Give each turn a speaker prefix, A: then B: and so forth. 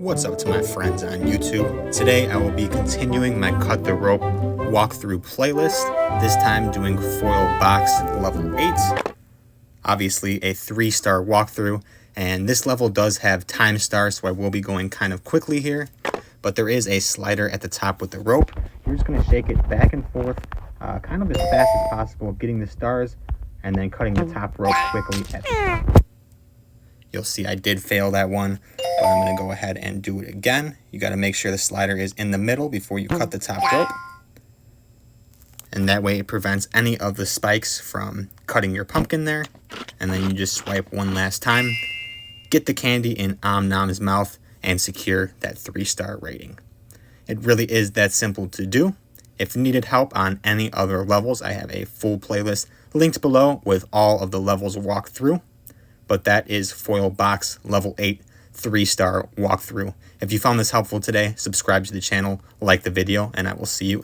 A: What's up to my friends on YouTube? Today I will be continuing my Cut the Rope walkthrough playlist, this time doing Foil Box Level 8. Obviously a 3-star walkthrough, and this level does have time stars, so I will be going kind of quickly here. But there is a slider at the top with the rope. You're just going to shake it back and forth, kind of as fast as possible, getting the stars, and then cutting the top rope quickly at the top. You'll see I did fail that one, but I'm going to go ahead and do it again. You got to make sure the slider is in the middle before you cut the top rope. And that way it prevents any of the spikes from cutting your pumpkin there. And then you just swipe one last time, get the candy in Om Nom's mouth, and secure that 3-star rating. It really is that simple to do. If you needed help on any other levels, I have a full playlist linked below with all of the levels walked through. But that is Foil Box Level 8 3-star walkthrough. If you found this helpful today, subscribe to the channel, like the video, and I will see you in the